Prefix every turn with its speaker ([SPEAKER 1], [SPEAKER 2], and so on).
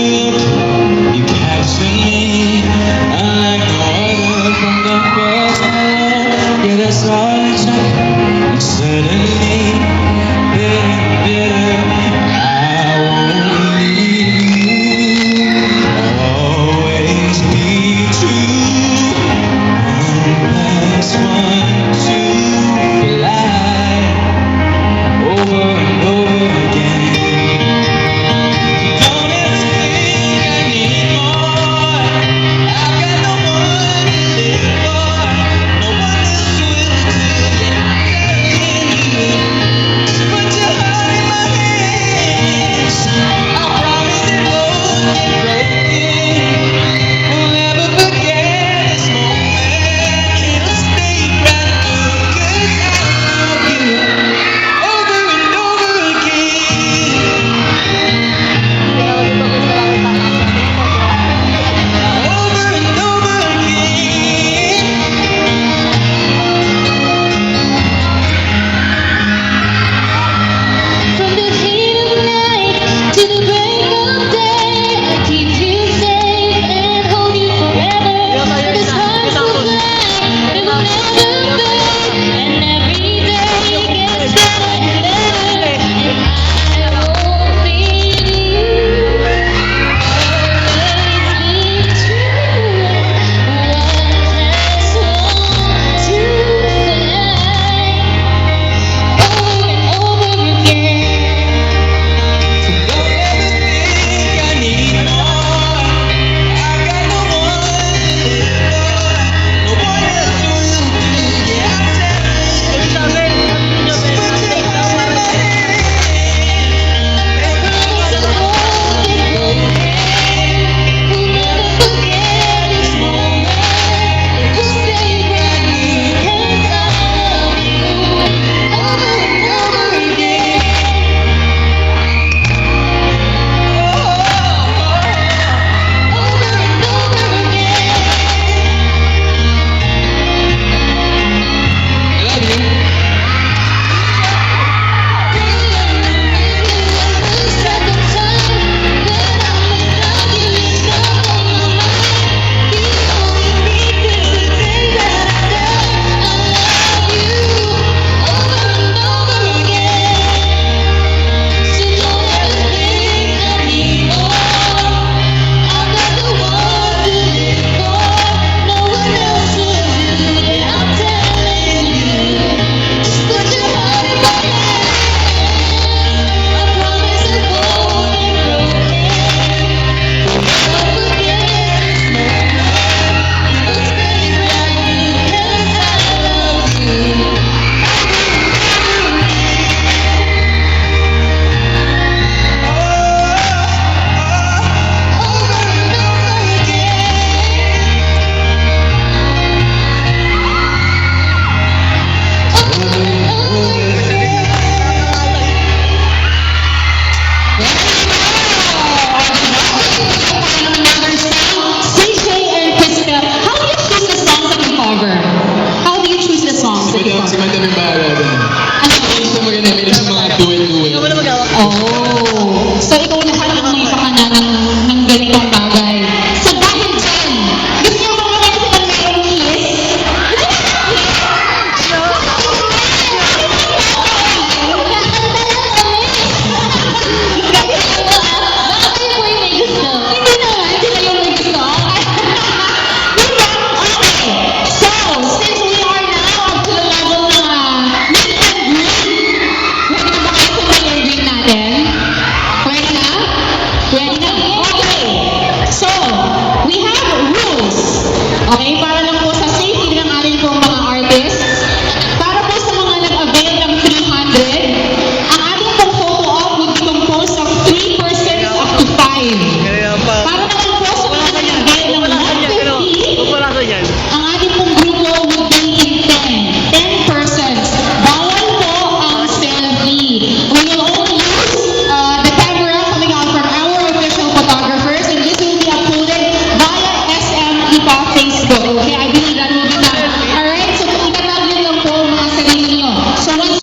[SPEAKER 1] You capture me unlike no other from the first love. Yeah, that's all it took. And suddenly, bitter, I won't leave you. I'll always be true. One plus one to fly over and over again. Don't ever think I need more. I've got no one to live for. No one else will do. Yeah, I'm telling you. So put your heart in my hands. I promise it won't get broken. We'll never forget this moment. It'll stay brand new 'cause I love you over and over again. Over and over again.
[SPEAKER 2] From the heat of night to the break of day, I keep you safe and hold you forever. The stars will fly, it will never fade, and every day gets better and better. And I won't leave you. Always be true. One plus one to fly over and over again.
[SPEAKER 1] Don't ever think I need more. I've got no one to live for. No one else will do. Yeah, I'm telling you. So put your heart in my hands. And promise it won't get broken.
[SPEAKER 2] We'll never forget this moment. It will stay brand new 'cause I love you over and over again. Over and over again.
[SPEAKER 1] I love you.
[SPEAKER 2] Lose track of time when I'm without you. You're stuck on my mind. These only reasons the day that I said I love you over and over again. So don't ever think I need more. I've got the one to live for. No one else will do. Yeah, I'm telling you. Just put your heart in my hands. I promise it won't get broken. We'll never forget this moment. It'll stay brand new 'cause I love you. Over and over CJ and Krista, how do you choose the songs that you cover? How do you choose the songs that you
[SPEAKER 1] Si
[SPEAKER 2] cover?
[SPEAKER 1] Madam yung bahala doon. Gusto mo rin namin sa mga duel-duel.
[SPEAKER 2] Oh, so ikaw lahat ang may pakana ng ganitong bagay. So dahil dyan, gusto niyo ba mga sa mayroong kiss? Baka kayo po yung may gusto. Hindi naman, sila yung may gusto. Okay, so since we are now up to the level ng meet and greet, ready na ba kayo sa meet and greet natin? Ready na? Ready na? Okay. So, we have rules. Okay, para lang po sa safety ng ating pong mga artists. Para po sa mga nag-avail ng 300, ang ating pong photo op would be composed of 3 persons up to 5. Para naman po sa mga nag-avail ng 150, ang ating pong grupo would be in 10 persons. Bawal po ang selfie. We will only use the camera coming out from our official photographers, and this will be uploaded via SM Ipa Facebook. Okay, I believe